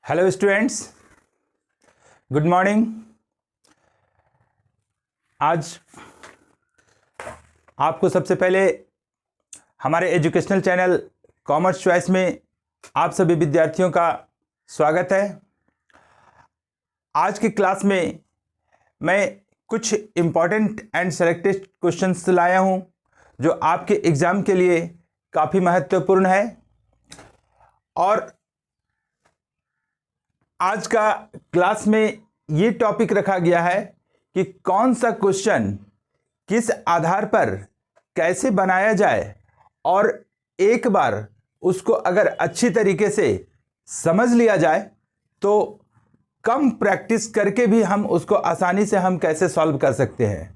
Hello students, good morning. आज आपको सबसे पहले हमारे एजुकेशनल चैनल कॉमर्स चॉइस में आप सभी विद्यार्थियों का स्वागत है। आज की क्लास में मैं कुछ इम्पॉर्टेंट एंड सेलेक्टेड क्वेश्चंस लाया हूं जो आपके एग्ज़ाम के लिए काफ़ी महत्वपूर्ण है। और आज का क्लास में ये टॉपिक रखा गया है कि कौन सा क्वेश्चन किस आधार पर कैसे बनाया जाए, और एक बार उसको अगर अच्छी तरीके से समझ लिया जाए तो कम प्रैक्टिस करके भी हम उसको आसानी से हम कैसे सॉल्व कर सकते हैं।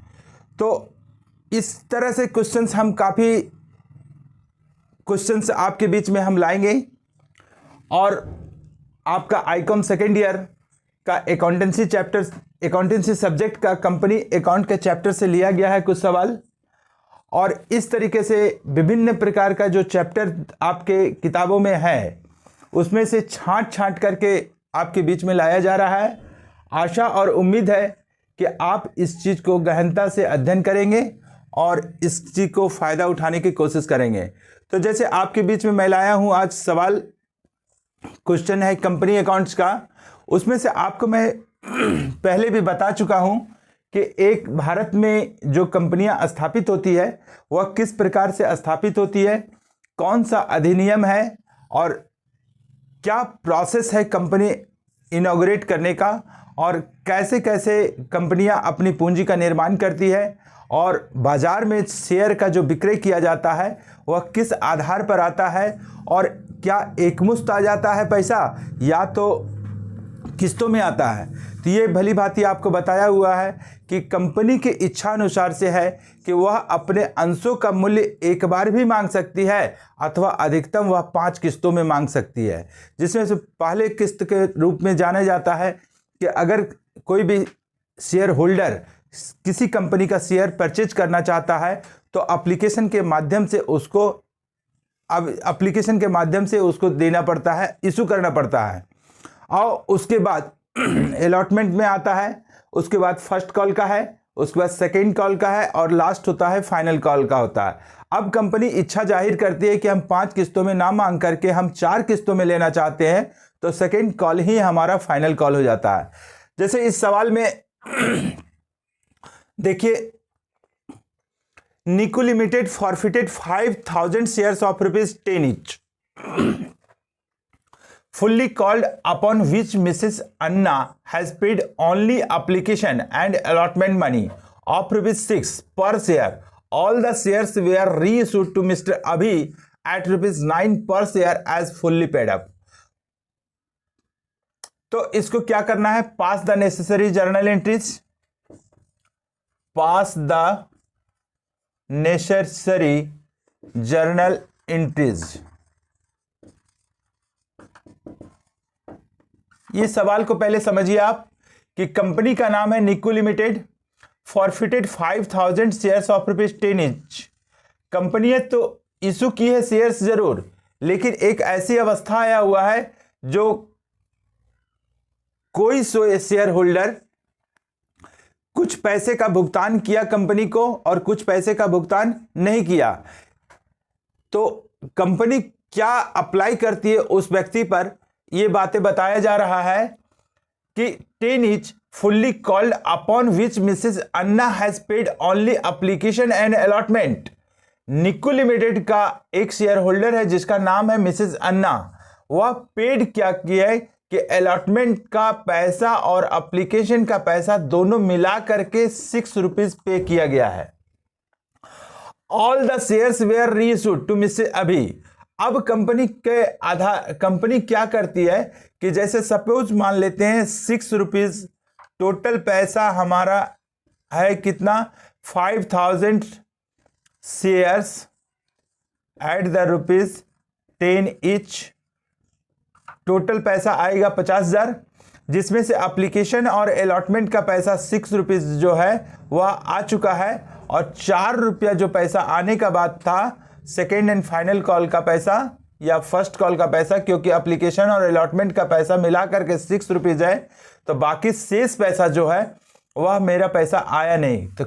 तो इस तरह से काफ़ी क्वेश्चंस आपके बीच में हम लाएंगे। और आपका आईकॉम सेकेंड ईयर का अकाउंटेंसी सब्जेक्ट का कंपनी अकाउंट के चैप्टर से लिया गया है कुछ सवाल, और इस तरीके से विभिन्न प्रकार का जो चैप्टर आपके किताबों में है उसमें से छांट करके आपके बीच में लाया जा रहा है। आशा और उम्मीद है कि आप इस चीज़ को गहनता से अध्ययन करेंगे और इस चीज़ को फ़ायदा उठाने की कोशिश करेंगे। तो जैसे आपके बीच में मैं लाया हूँ आज सवाल, क्वेश्चन है कंपनी अकाउंट्स का। उसमें से आपको मैं पहले भी बता चुका हूं कि एक भारत में जो कंपनियां स्थापित होती है वह किस प्रकार से स्थापित होती है, कौन सा अधिनियम है और क्या प्रोसेस है कंपनी इनॉग्रेट करने का, और कैसे कैसे कंपनियां अपनी पूंजी का निर्माण करती है, और बाजार में शेयर का जो विक्रय किया जाता है वह किस आधार पर आता है, और क्या एकमुश्त आ जाता है पैसा या तो किस्तों में आता है। तो ये भली भांति आपको बताया हुआ है कि कंपनी की इच्छा अनुसार से है कि वह अपने अंशों का मूल्य एक बार भी मांग सकती है अथवा अधिकतम वह 5 किस्तों में मांग सकती है, जिसमें से पहले किस्त के रूप में जाना जाता है कि अगर कोई भी शेयर होल्डर किसी कंपनी का शेयर परचेज करना चाहता है तो एप्लीकेशन के माध्यम से उसको देना पड़ता है, इशू करना पड़ता है। और उसके बाद अलॉटमेंट में आता है, उसके बाद फर्स्ट कॉल का है, उसके बाद सेकेंड कॉल का है, और लास्ट होता है फाइनल कॉल का होता है। अब कंपनी इच्छा जाहिर करती है कि हम 5 किस्तों में ना मांग करके हम 4 किस्तों में लेना चाहते हैं, तो सेकेंड कॉल ही हमारा फाइनल कॉल हो जाता है। जैसे इस सवाल में देखिए, निको limited forfeited 5000 shares of ₹10 each, fully called, upon which Mrs. Anna has paid only application and allotment money of ₹6 per share. All the shares were reissued to Mr. Abhi at ₹9 per share as fully paid up. तो इसको क्या करना है? Pass the necessary journal entries, pass the necessary journal entries. ये सवाल को पहले समझिए आप कि कंपनी का नाम है निको limited, forfeited 5000 shares of ₹10 each। Company है तो इशू की है शेयर्स जरूर, लेकिन एक ऐसी अवस्था आया हुआ है जो कोई शेयर होल्डर कुछ पैसे का भुगतान किया कंपनी को और कुछ पैसे का भुगतान नहीं किया। तो कंपनी क्या अप्लाई करती है उस व्यक्ति पर, यह बातें बताया जा रहा है कि 10 each fully called upon which Mrs. Anna has paid only application and allotment। निको लिमिटेड का एक शेयर होल्डर है जिसका नाम है मिसेस अन्ना, वह पेड क्या किया है कि अलॉटमेंट का पैसा और एप्लीकेशन का पैसा दोनों मिला करके ₹6 पे किया गया है। All the shares were reissued to mister Abhi. अब कंपनी क्या करती है कि जैसे सपोज मान लेते हैं ₹6, टोटल पैसा हमारा है कितना, 5000 shares at the ₹10 each। Total पैसा आएगा 50,000, जिसमें से एप्लीकेशन और अलॉटमेंट का पैसा ₹6 जो है वह आ चुका है, और ₹4 जो पैसा आने का बाद था सेकेंड एंड फाइनल कॉल का पैसा या फर्स्ट कॉल का पैसा, क्योंकि एप्लीकेशन और अलॉटमेंट का पैसा मिला करके 6 रुपीज़ है, तो बाकी शेष पैसा जो है वह मेरा पैसा आया नहीं। तो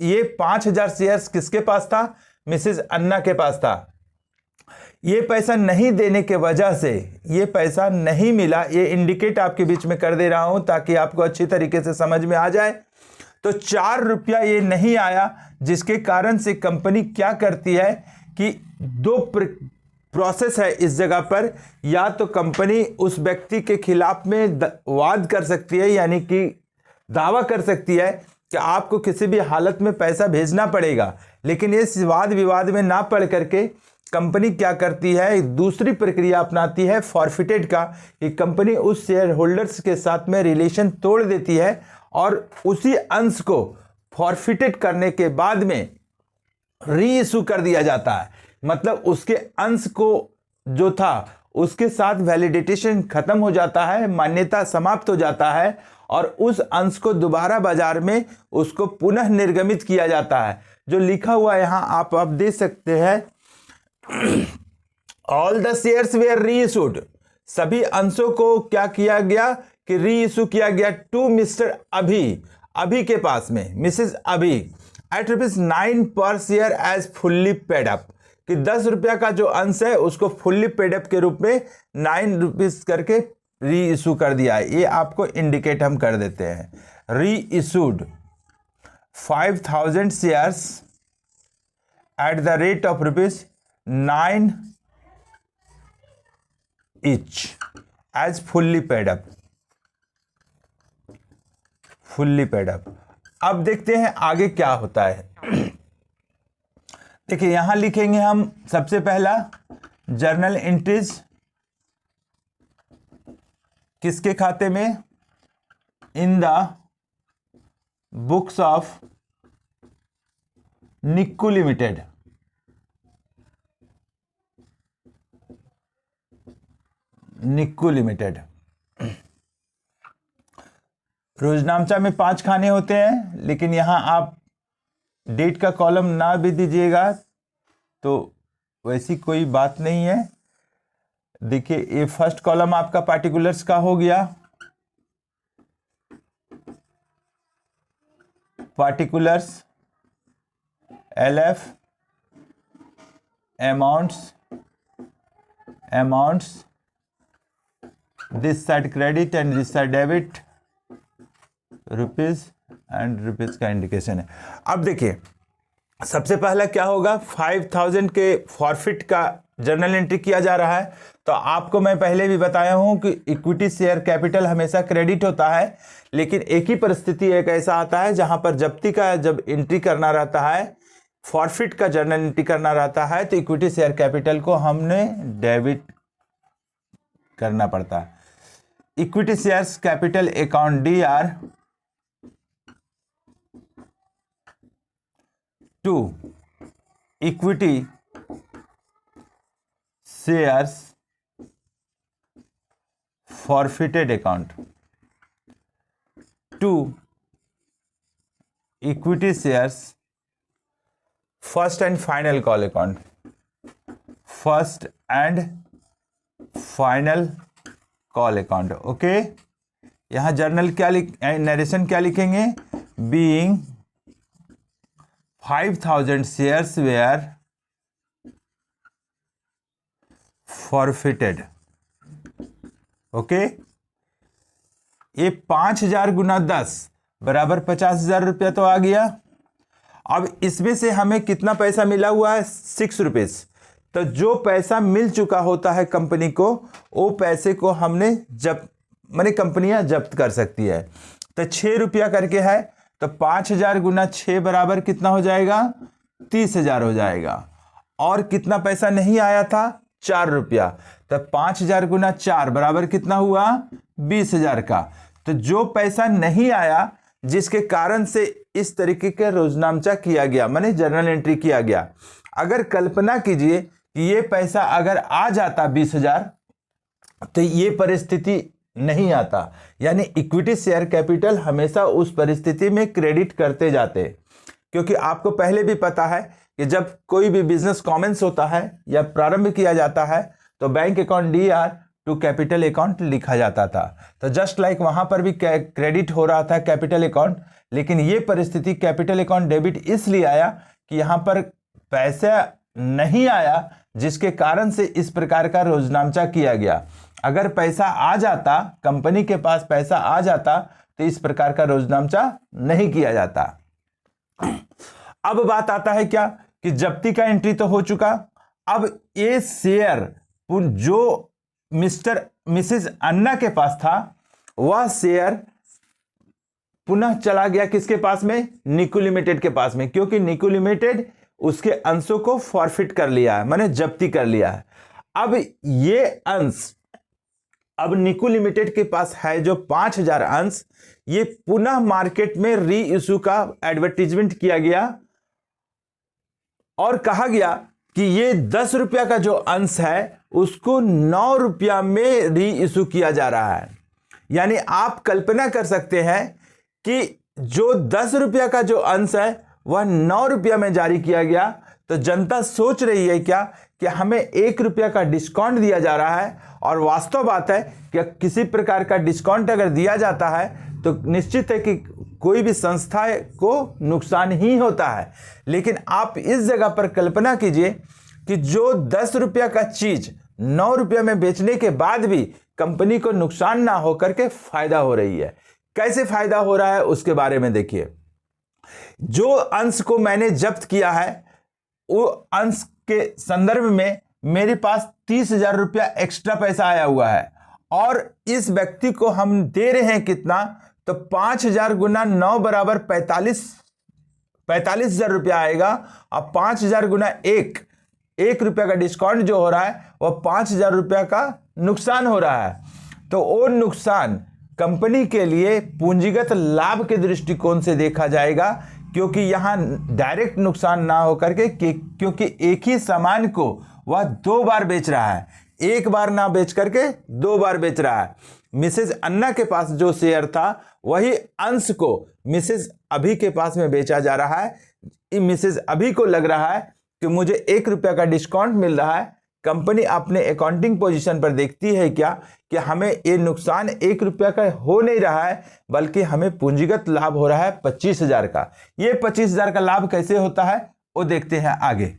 ये 5000 शेयर्स किसके पास था? मिसेस अन्ना के पास था। ये पैसा नहीं देने के वजह से ये पैसा नहीं मिला, ये इंडिकेट आपके बीच में कर दे रहा हूं ताकि आपको अच्छी तरीके से समझ में आ जाए। तो 4 रुपया ये नहीं आया, जिसके कारण से कंपनी क्या करती है कि दो प्रोसेस है इस जगह पर। या तो कंपनी उस व्यक्ति के खिलाफ में वाद कर सकती है, यानी कि दावा कर सकती है कि आपको किसी भी हालत में पैसा भेजना पड़ेगा, लेकिन इस वाद विवाद में ना पड़ करके कंपनी क्या करती है, दूसरी प्रक्रिया अपनाती है फॉरफिटेड का, कि कंपनी उस शेयर होल्डर्स के साथ में रिलेशन तोड़ देती है और उसी अंश को फॉरफिटेड करने के बाद में री इशू कर दिया जाता है। मतलब उसके अंश को जो था उसके साथ वैलिडेटेशन खत्म हो जाता है, मान्यता समाप्त हो जाता है, और उस अंश को दोबारा बाजार में उसको पुनः निर्गमित किया जाता है। जो लिखा हुआ यहां आप देख सकते हैं, ऑल द शेयर्स वेयर री इशूड, सभी अंशों को क्या किया गया कि री इशू किया गया टू मिस्टर अभी, अभी के पास में, मिसेस अभी, at ₹9 per share as fully paid up, कि 10 रुपया का जो अंश है उसको फुल्ली पेड अप के रूप में 9 रुपीज करके री इशू कर दिया है। ये आपको इंडिकेट हम कर देते हैं। री issued 5000 shares at the rate of ₹9 each as fully paid up, fully paid up। अब देखते हैं आगे क्या होता है। देखिए यहां लिखेंगे हम सबसे पहला जर्नल एंट्रीज किसके खाते में, in the books of Nikku limited, Nikku limited. रोजनामचा में 5 खाने होते हैं, लेकिन यहां आप डेट का कॉलम ना भी दीजिएगा तो वैसी कोई बात नहीं है। देखिए ये फर्स्ट कॉलम आपका पार्टिकुलर्स का हो गया, particulars LF, amounts this side credit and this side debit, rupees and rupees का इंडिकेशन है। अब देखिए सबसे पहला क्या होगा, 5000 के फॉरफिट का जर्नल एंट्री किया जा रहा है। तो आपको मैं पहले भी बताया हूं कि इक्विटी शेयर कैपिटल हमेशा क्रेडिट होता है, लेकिन एक ही परिस्थिति एक ऐसा आता है जहां पर जब्ती का जब एंट्री करना रहता है, फॉरफिट का जर्नल एंट्री करना रहता है, तो इक्विटी शेयर कैपिटल को हमने डेबिट करना पड़ता है। Equity shares capital account DR to equity shares forfeited account to equity shares first and final call account, first and final call account। Okay, यहां जर्नल क्या नरेशन क्या लिखेंगे, being 5000 shares where forfeited। Okay, ये 5000 गुना 10 बराबर 50,000 रुपया तो आ गया। अब इसमें से हमें कितना पैसा मिला हुआ है, 6 रुपीज। तो जो पैसा मिल चुका होता है कंपनी को, वो पैसे को हमने माने कंपनियां जब्त कर सकती है। तो 6 रुपया करके है, तो 5000 गुना 6 बराबर कितना हो जाएगा, 30,000 हो जाएगा। और कितना पैसा नहीं आया था, 4 रुपया। तो 5000 गुना 4 बराबर कितना हुआ, 20,000 का। तो जो पैसा नहीं आया, जिसके कारण से इस तरीके का रोजनामचा किया गया, माने जर्नल एंट्री किया गया। अगर कल्पना कीजिए कि ये पैसा अगर आ जाता 20,000, तो ये परिस्थिति नहीं आता। यानी इक्विटी शेयर कैपिटल हमेशा उस परिस्थिति में क्रेडिट करते जाते, क्योंकि आपको पहले भी पता है कि जब कोई भी बिजनेस कॉमेंस होता है या प्रारंभ किया जाता है, तो bank account DR to capital account लिखा जाता था। तो जस्ट लाइक वहां पर भी क्रेडिट हो रहा था कैपिटल अकाउंट, लेकिन ये परिस्थिति कैपिटल अकाउंट डेबिट इसलिए आया कि यहाँ पर पैसा नहीं आया, जिसके कारण से इस प्रकार का रोजनामचा किया गया। अगर पैसा आ जाता, कंपनी के पास पैसा आ जाता, तो इस प्रकार का रोजनामचा नहीं किया जाता। अब बात आता है क्या कि जब्ती का एंट्री तो हो चुका। अब ये शेयर जो मिसेस अन्ना के पास था, वह शेयर पुनः चला गया किसके पास में? निकू लिमिटेड के पास में, क्योंकि निकू लिमिटेड उसके अंशों को फॉरफिट कर लिया है, माने जब्ती कर लिया है। अब ये अंश अब निकू लिमिटेड के पास है जो 5000 अंश, ये पुनः मार्केट में री इशू का एडवर्टीजमेंट किया गया और कहा गया कि ये 10 रुपया का जो अंश है उसको 9 रुपया में री इशू किया जा रहा है। यानी आप कल्पना कर सकते हैं कि जो 10 रुपया का जो अंश है वह 9 रुपया में जारी किया गया। तो जनता सोच रही है क्या कि हमें 1 रुपया का डिस्काउंट दिया जा रहा है, और वास्तव बात है कि किसी प्रकार का डिस्काउंट अगर दिया जाता है तो निश्चित है कि कोई भी संस्था को नुकसान ही होता है। लेकिन आप इस जगह पर कल्पना कीजिए कि जो 10 रुपया का चीज 9 रुपया में बेचने के बाद भी कंपनी को नुकसान ना होकर के फायदा हो रही है। कैसे फायदा हो रहा है उसके बारे में देखिए। जो अंश को मैंने जब्त किया है वो अंश के संदर्भ में मेरे पास 30,000 रुपया एक्स्ट्रा पैसा आया हुआ है, और इस व्यक्ति को हम दे रहे हैं कितना? तो 5000 गुना 9 बराबर 45,000 रुपया आएगा। अब 5000 गुना 1 रुपया का डिस्काउंट जो हो रहा है वह 5000 रुपया का नुकसान हो रहा है। तो वो नुकसान कंपनी के लिए पूंजीगत लाभ के दृष्टिकोण से देखा जाएगा, क्योंकि यहां डायरेक्ट नुकसान ना होकर के क्योंकि एक ही सामान को वह 2 बार बेच रहा है, एक बार ना बेच करके 2 बार बेच रहा है। मिसेस अन्ना के पास जो शेयर था वही अंश को मिसेस अभी के पास में बेचा जा रहा है। मिसेस अभी को लग रहा है कि मुझे 1 रुपया का डिस्काउंट मिल रहा है। कंपनी अपने अकाउंटिंग पोजीशन पर देखती है क्या कि हमें ये नुकसान 1 रुपया का हो नहीं रहा है, बल्कि हमें पूंजीगत लाभ हो रहा है 25,000 का। ये 25,000 का लाभ कैसे होता है वो देखते हैं आगे।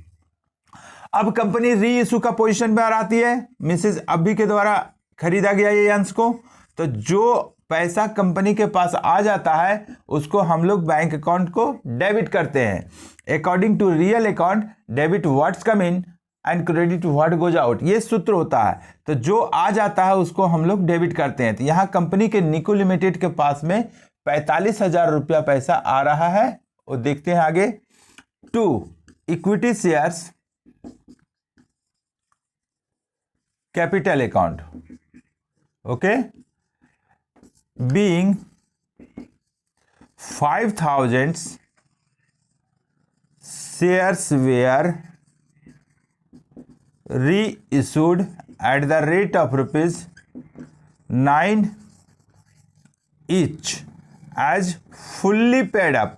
अब कंपनी री इशू का पोजीशन पर आती है। मिसेस अभी के द्वारा खरीदा गया ये अंश को, तो जो पैसा कंपनी के पास आ जाता है उसको हम लोग बैंक अकाउंट को डेबिट करते हैं। According to real account, debit what's come in and credit what goes out, ये सूत्र होता है। तो जो आ जाता है उसको हम लोग डेबिट करते हैं। तो यहाँ कंपनी के निको लिमिटेड के पास में 45,000 रुपया पैसा आ रहा है, वो देखते हैं आगे। 2 equity shares capital account, okay, being 5,000 shares were reissued at the rate of ₹9 each as fully paid up,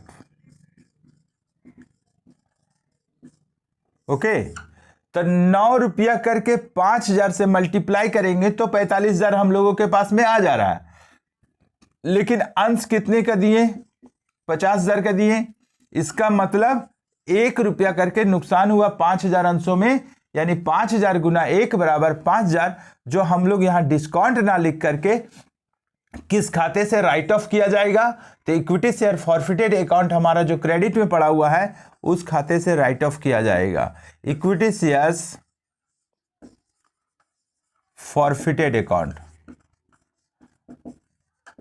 okay. तो 9 रुपया करके 5,000 से मल्टीप्लाई करेंगे तो 45,000 हम लोगों के पास में आ जा रहा है। लेकिन अंश कितने का दिए? 50,000 का दिए। इसका मतलब 1 रुपया करके नुकसान हुआ 5,000 अंशों में, यानी 5,000 गुना 1 बराबर 5,000, जो हम लोग यहां डिस्काउंट ना लिख करके किस खाते से राइट ऑफ किया जाएगा? तो इक्विटी शेयर फॉरफिटेड अकाउंट हमारा जो क्रेडिट में पड़ा हुआ है उस खाते से राइट ऑफ किया जाएगा। Equity shares forfeited account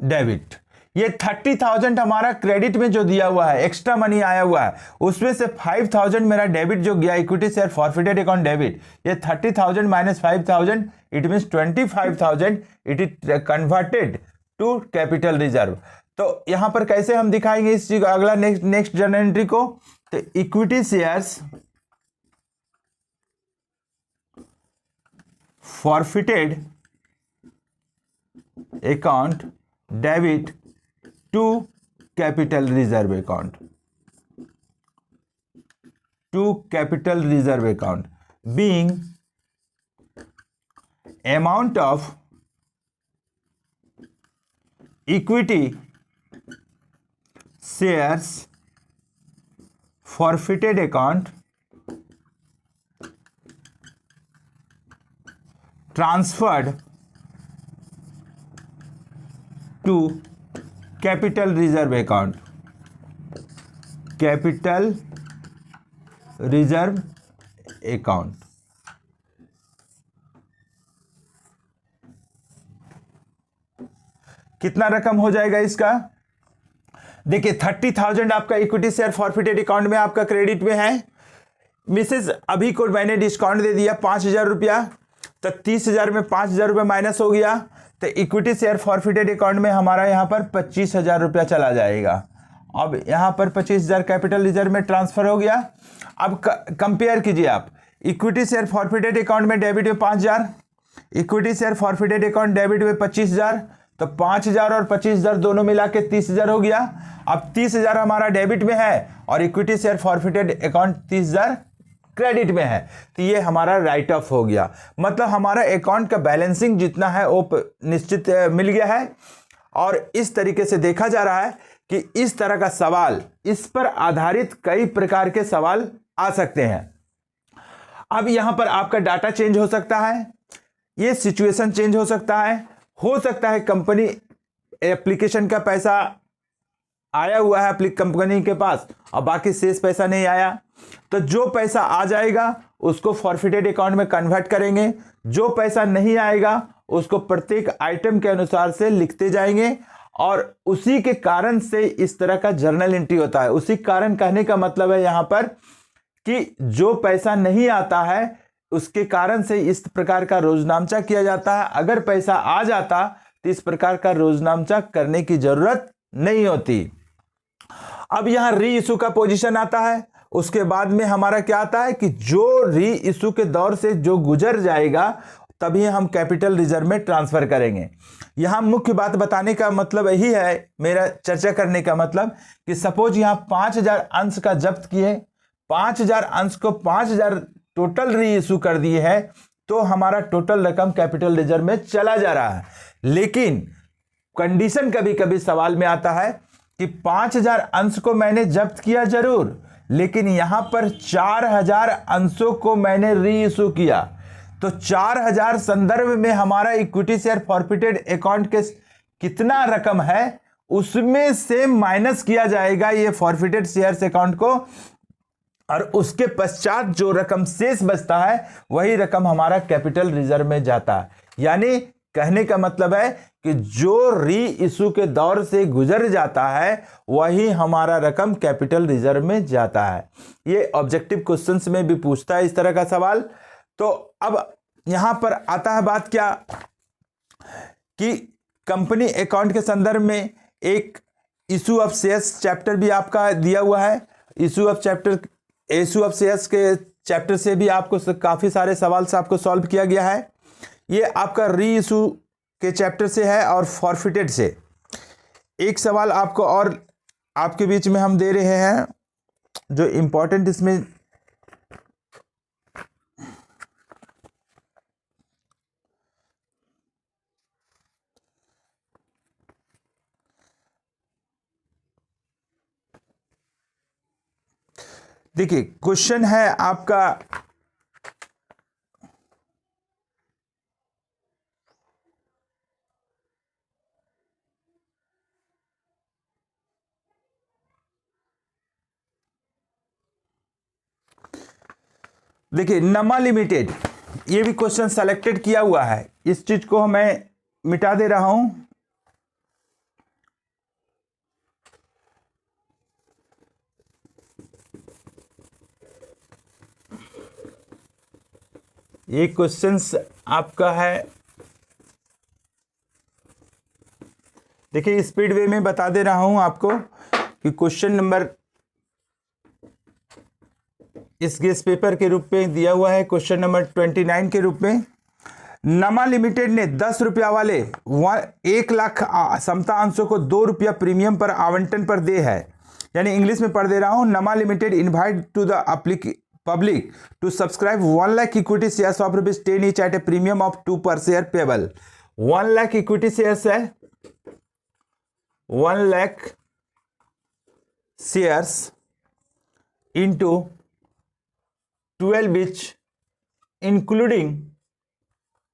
debit. ये 30,000 हमारा क्रेडिट में जो दिया हुआ है, एक्स्ट्रा मनी आया हुआ है, उसमें से 5,000 मेरा डेबिट जो गया equity share forfeited account debit. ये 30,000 minus 5,000 it means 25,000 it is converted to capital reserve. तो यहां पर कैसे हम दिखाएंगे इस चीज, अगला नेक्स्ट जर्नल एंट्री को? तो equity shares forfeited account debit to capital reserve account, to capital reserve account being amount of equity shares forfeited account transferred to capital reserve account, capital reserve account। कितना रकम हो जाएगा इसका? देखिए 30,000 आपका equity share forfeited account में आपका credit में है। मिसेस अभी को मैंने डिस्काउंट दे दिया 5,000 रुपया, तो 30,000 में 5,000 रुपया माइनस हो गया, तो इक्विटी शेयर फॉरफिटेड अकाउंट में हमारा यहाँ पर 25,000 रुपया चला जाएगा। अब यहाँ पर 25,000 कैपिटल रिजर्व में ट्रांसफर हो गया। अब कंपेयर कीजिए आप, इक्विटी शेयर फॉरफिटेड अकाउंट में डेबिट में 5,000, equity share forfeited account debit में 25,000, तो 5,000 और 25,000 दोनों मिला के 30,000 हो गया। अब 30,000 हमारा डेबिट में है और equity share forfeited account 30,000 credit में है, तो ये हमारा राइट ऑफ हो गया। मतलब हमारा अकाउंट का बैलेंसिंग जितना है वो निश्चित मिल गया है। और इस तरीके से देखा जा रहा है कि इस तरह का सवाल, इस पर आधारित कई प्रकार के सवाल आ सकते हैं। अब यहां पर आपका डाटा चेंज हो सकता है, ये सिचुएशन चेंज हो सकता है कंपनी एप्लीकेशन का पैसा आया हुआ है कंपनी के पास और बाकी शेष पैसा नहीं आया, तो जो पैसा आ जाएगा उसको फॉरफिटेड अकाउंट में कन्वर्ट करेंगे, जो पैसा नहीं आएगा उसको प्रत्येक आइटम के अनुसार से लिखते जाएंगे और उसी के कारण से इस तरह का जर्नल एंट्री होता है। उसी कारण कहने का मतलब है यहां पर कि जो पैसा नहीं आता है उसके कारण से इस प्रकार का रोजनामचा किया जाता है। अगर पैसा आ जाता तो इस प्रकार का रोजनामचा करने की जरूरत नहीं होती। अब यहां री इशू का पोजीशन आता है, उसके बाद में हमारा क्या आता है कि जो री इशू के दौर से जो गुजर जाएगा तभी हम कैपिटल रिजर्व में ट्रांसफर करेंगे। यहां मुख्य बात बताने का मतलब यही है, मेरा चर्चा करने का मतलब कि सपोज यहां 5,000 अंश का जब्त किए, 5,000 अंश को 5,000 टोटल री इशू कर दिए है, तो हमारा टोटल रकम कैपिटल रिजर्व में चला जा रहा है। लेकिन कंडीशन कभी कभी सवाल में आता है कि 5,000 अंश को मैंने जब्त किया जरूर, लेकिन यहां पर 4,000 अंशों को मैंने री इशू किया, तो 4,000 संदर्भ में हमारा इक्विटी शेयर फॉरफिटेड अकाउंट के कितना रकम है उसमें से माइनस किया जाएगा ये फॉरफिटेड शेयर्स अकाउंट को, और उसके पश्चात जो रकम शेष बचता है वही रकम हमारा कैपिटल रिजर्व में जाता है। यानी कहने का मतलब है कि जो री इशू के दौर से गुजर जाता है वही हमारा रकम कैपिटल रिजर्व में जाता है। ये ऑब्जेक्टिव क्वेश्चंस में भी पूछता है इस तरह का सवाल। तो अब यहां पर आता है बात क्या कि कंपनी अकाउंट के संदर्भ में एक इशू ऑफ शेयर्स चैप्टर भी आपका दिया हुआ है। इशू ऑफ शेयर्स के चैप्टर से भी आपको काफी सारे सवाल से आपको सॉल्व किया गया है। ये आपका री इशू के चैप्टर से है और फॉरफिटेड से। एक सवाल आपको और आपके बीच में हम दे रहे हैं जो इंपॉर्टेंट इसमें देखिए, क्वेश्चन है आपका देखिए नमा लिमिटेड, ये भी क्वेश्चन सेलेक्टेड किया हुआ है, इस चीज को मैं मिटा दे रहा हूं। ये क्वेश्चंस आपका है, देखिए स्पीड वे में बता दे रहा हूं आपको कि क्वेश्चन नंबर इस गेस पेपर के रूप में दिया हुआ है क्वेश्चन नंबर 29 के रूप में। नमा लिमिटेड ने 10 रुपया वाले 1 लाख समता अंशों को 2 रुपया प्रीमियम पर आवंटन पर दे है। यानी इंग्लिश में पढ़ दे रहा हूं, नमा limited invite to the public to subscribe 1 lakh equity shares of rupees 10 each at a premium of 2 per share payable. 1 lakh equity shares है, 1 lakh shares into 12 each including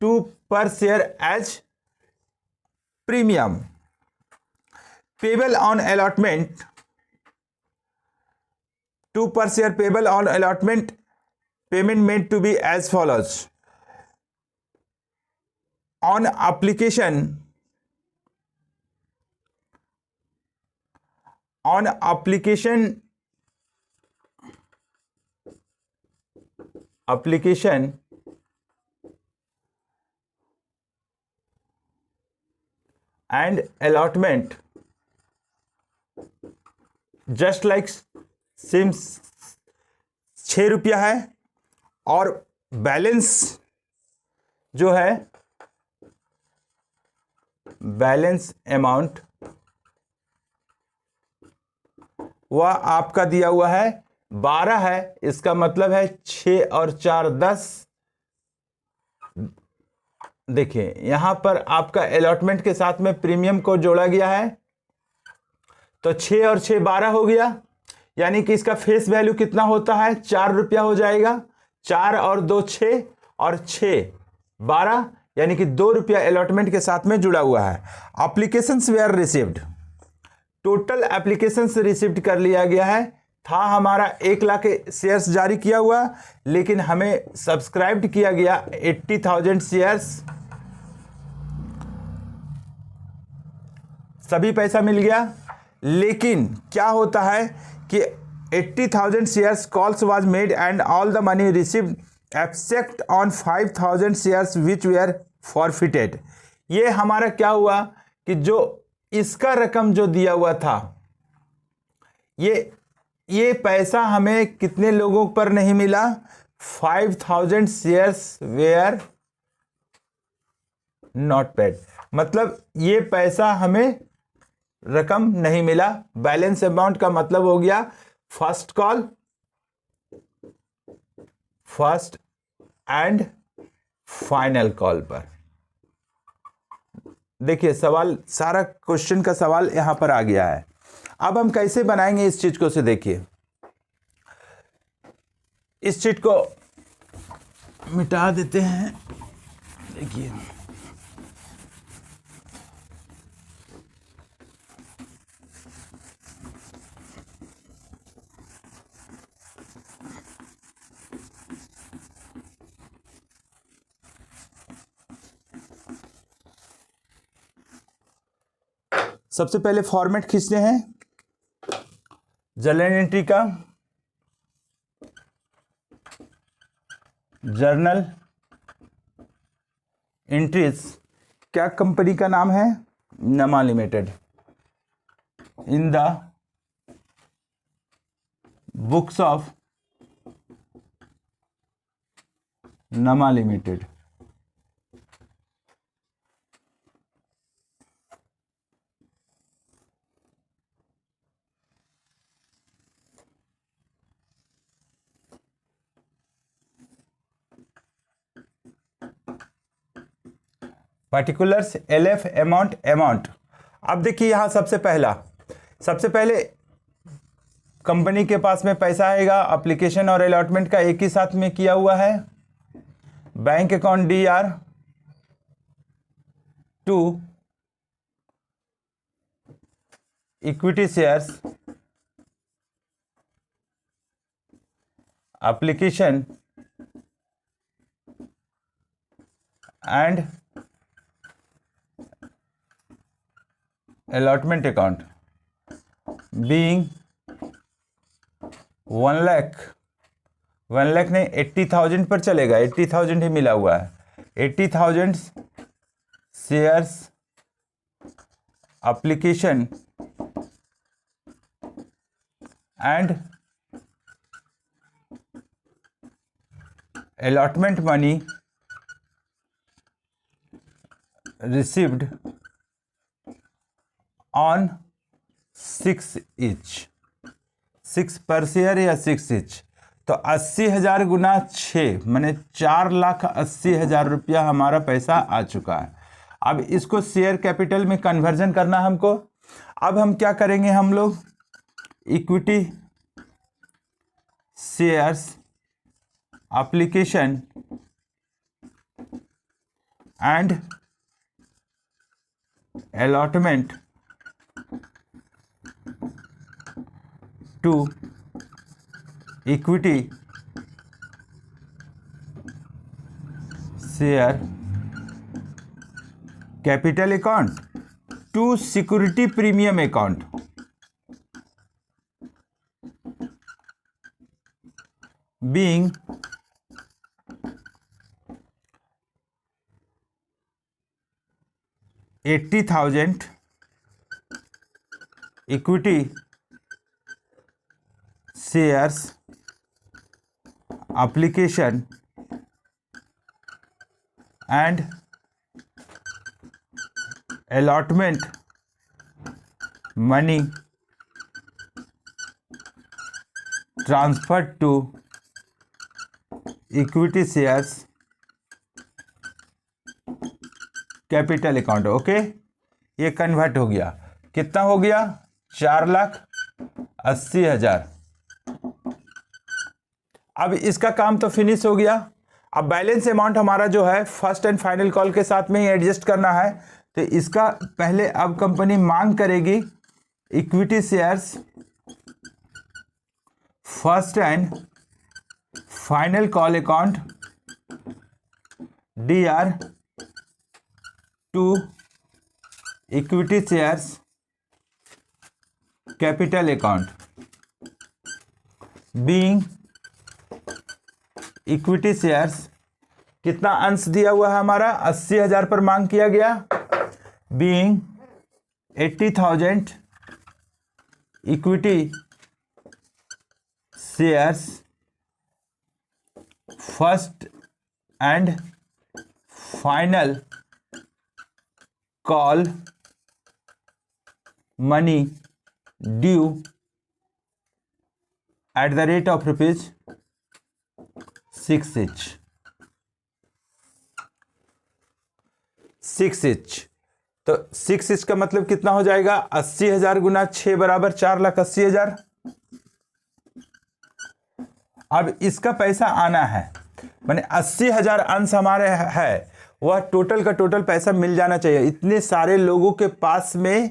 2 per share as premium payable on allotment. 2 per share payable on allotment. Payment made to be as follows: on application and allotment just like same 6 रुपया है, और balance जो है balance amount वह आपका दिया हुआ है 12 है। इसका मतलब है 6 और 4 10। देखिए यहां पर आपका अलॉटमेंट के साथ में प्रीमियम को जोड़ा गया है, तो 6 और 6 12 हो गया, यानी कि इसका फेस वैल्यू कितना होता है 4 रुपया हो जाएगा। 4 और 2 6 और 6 12, यानी कि 2 रुपया अलॉटमेंट के साथ में जुड़ा हुआ है। Applications were received, total applications received कर लिया गया है। था हमारा 1 लाख शेयर्स जारी किया हुआ, लेकिन हमें सब्सक्राइब्ड किया गया 80,000 शेयर्स। सभी पैसा मिल गया, लेकिन क्या होता है कि 80,000 shares calls was made and all the money received except on 5,000 shares which were forfeited. ये हमारा क्या हुआ कि जो इसका रकम जो दिया हुआ था, ये पैसा हमें कितने लोगों पर नहीं मिला, 5,000 शेयर्स वेयर नॉट पेड। मतलब ये पैसा हमें रकम नहीं मिला। बैलेंस अमाउंट का मतलब हो गया first call, first and final call पर। देखिए सवाल, सारा क्वेश्चन का सवाल यहां पर आ गया है। अब हम कैसे बनाएंगे इस चीज को, से देखिए इस चीज को मिटा देते हैं। देखिए सबसे पहले फॉर्मेट खींचते हैं जर्नल एंट्री का। जर्नल एंट्रीज, क्या कंपनी का नाम है, नमा limited. In the books of नमा लिमिटेड। Particulars LF amount. अब देखिए यहां सबसे पहले कंपनी के पास में पैसा आएगा, एप्लीकेशन और अलॉटमेंट का एक ही साथ में किया हुआ है। Bank account DR to equity shares, application and allotment account being 1 lakh नहीं 80,000 पर चलेगा, 80,000 ही मिला हुआ है। 80,000 shares application and allotment money received on 6 each, 6 per share या 6 each, तो 80,000 गुना 6 मैंने 4,80,000 रुपया हमारा पैसा आ चुका है। अब इसको शेयर कैपिटल में कन्वर्जन करना है हमको। अब हम क्या करेंगे, हम लोग equity shares application and allotment to equity share capital account to security premium account being $80,000 equity shares application and allotment money transferred to equity shares capital account. Okay, ये कन्वर्ट हो गया। कितना हो गया? 4,80,000। अब इसका काम तो फिनिश हो गया। अब बैलेंस अमाउंट हमारा जो है फर्स्ट एंड फाइनल कॉल के साथ में ही एडजस्ट करना है। तो इसका पहले अब कंपनी मांग करेगी equity shares first and final call account DR to equity shares capital account being equity shares. कितना अंश दिया हुआ है हमारा? 80,000 पर मांग किया गया। Being 80,000 equity shares first and final call money due at the rate of ₹6 each। 6 each, तो 6 each का मतलब कितना हो जाएगा? 80,000 गुना 6 बराबर 4,80,000। अब इसका पैसा आना है, माने 80,000 अंश हमारे है, वह टोटल का टोटल पैसा मिल जाना चाहिए। इतने सारे लोगों के पास में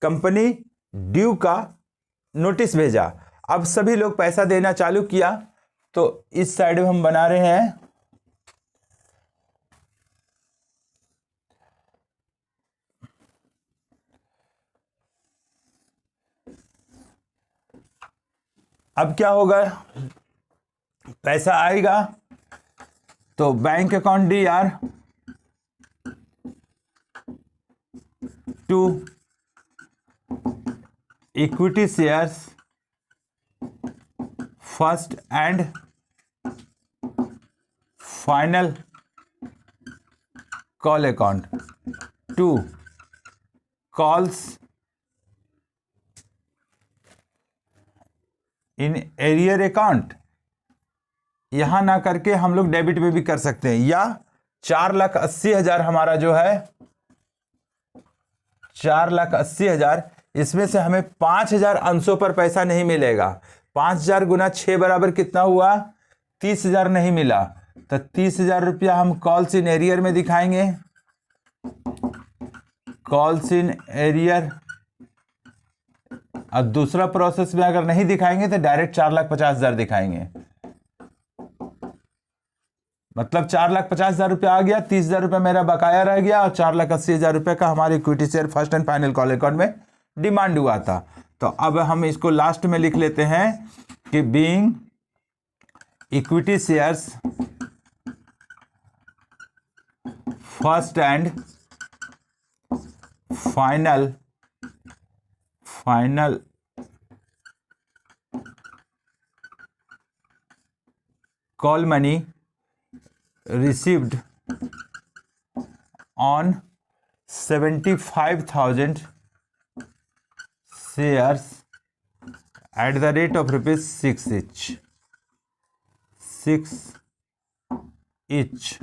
कंपनी ड्यू का नोटिस भेजा। अब सभी लोग पैसा देना चालू किया। तो इस साइड में हम बना रहे हैं अब क्या होगा, पैसा आएगा तो bank account DR to equity shares first and final call account to calls in arrear account. यहां ना करके हम लोग डेबिट में भी कर सकते हैं, या 4,80,000 हमारा जो है 4,80,000, इसमें से हमें 5,000 अंशों पर पैसा नहीं मिलेगा। 5,000 गुना 6 बराबर कितना हुआ? 30,000 नहीं मिला, तो 30,000 रुपया हम कॉल्स इन एरियर में दिखाएंगे। Calls in arrear. अब दूसरा प्रोसेस में अगर नहीं दिखाएंगे तो डायरेक्ट 4,50,000 दिखाएंगे। मतलब 4,50,000 रुपया आ गया, 30,000 रुपया मेरा बकाया रह गया, और 4,80,000 रुपये का हमारे equity share first and final call account में डिमांड हुआ था। तो अब हम इसको लास्ट में लिख लेते हैं कि being equity shares first and final call money received on 75,000 shares at the rate of ₹6 each। 6 inch,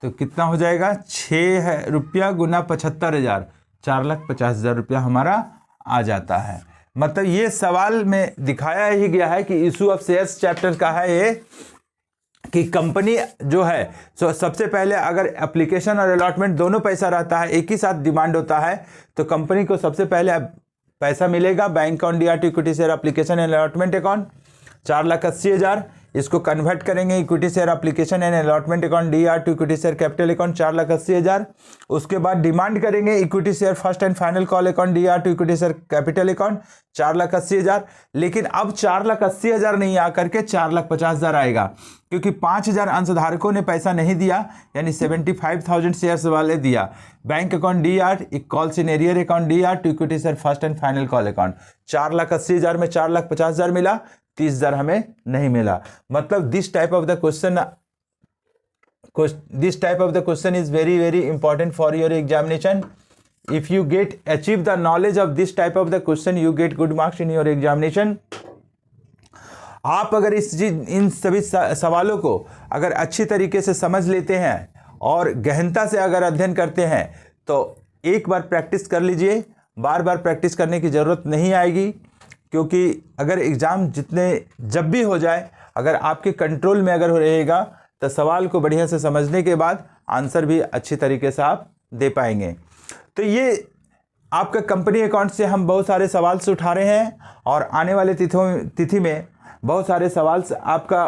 तो कितना हो जाएगा 6 रुपया गुना 75,000, 4,50,000 रुपया हमारा आ जाता है। मतलब ये सवाल में दिखाया ही गया है कि इशू ऑफ शेयर्स चैप्टर का है ये, कि कंपनी जो है तो सबसे पहले अगर एप्लीकेशन और अलॉटमेंट दोनों पैसा रहता है, एक ही साथ डिमांड होता है, तो कंपनी को सबसे पहले पैसा मिलेगा bank account, DR to equity share application and allotment account 4,80,000। इसको कन्वर्ट करेंगे equity share application and allotment account DR to equity share capital account 4,80,000। उसके बाद डिमांड करेंगे equity share first and final call account DR to equity share capital account 4,80,000। लेकिन अब 4,80,000 नहीं आकर के 4,50,000 आएगा, क्योंकि 5,000 अंशधारकों ने पैसा नहीं दिया, यानी 75,000 शेयर्स वाले दिया। बैंक अकाउंट डीआर, एक call senior account DR to equity share first and final call account 4,80,000 में 4,50,000 मिला, 30,000 हमें नहीं मिला। मतलब this type of the question is very very important for your examination. If you get achieve the knowledge of this type of the question, you get good marks in your examination. आप अगर इन सभी सवालों को अगर अच्छी तरीके से समझ लेते हैं और गहनता से अगर अध्ययन करते हैं, तो एक बार प्रैक्टिस कर लीजिए, बार बार प्रैक्टिस करने की ज़रूरत नहीं आएगी। क्योंकि अगर एग्ज़ाम जब भी हो जाए, अगर आपके कंट्रोल में अगर रहेगा, तो सवाल को बढ़िया से समझने के बाद आंसर भी अच्छी तरीके से आप दे पाएंगे। तो ये आपका कंपनी अकाउंट से हम बहुत सारे सवाल से उठा रहे हैं, और आने वाले तिथि में बहुत सारे सवाल आपका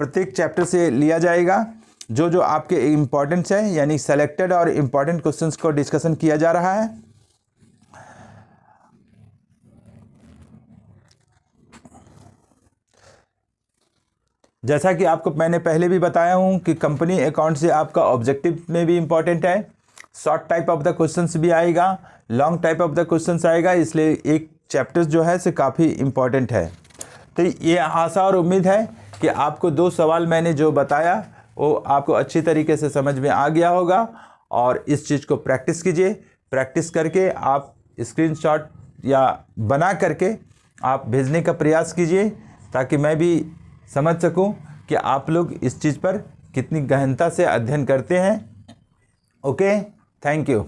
प्रत्येक चैप्टर से लिया जाएगा, जो आपके इम्पोर्टेंट्स हैं, यानी सेलेक्टेड और इम्पॉर्टेंट क्वेश्चंस को डिस्कशन किया जा रहा है। जैसा कि आपको मैंने पहले भी बताया हूं कि कंपनी अकाउंट से आपका ऑब्जेक्टिव में भी इम्पॉर्टेंट है, short type of the questions भी आएगा, long type of the questions आएगा, इसलिए एक चैप्टर जो है से काफ़ी इम्पॉर्टेंट है। तो ये आशा और उम्मीद है कि आपको 2 सवाल मैंने जो बताया वो आपको अच्छी तरीके से समझ में आ गया होगा, और इस चीज़ को प्रैक्टिस कीजिए। प्रैक्टिस करके आप स्क्रीनशॉट या बना करके आप भेजने का प्रयास कीजिए, ताकि मैं भी समझ सकूं कि आप लोग इस चीज़ पर कितनी गहनता से अध्ययन करते हैं। Okay, thank you.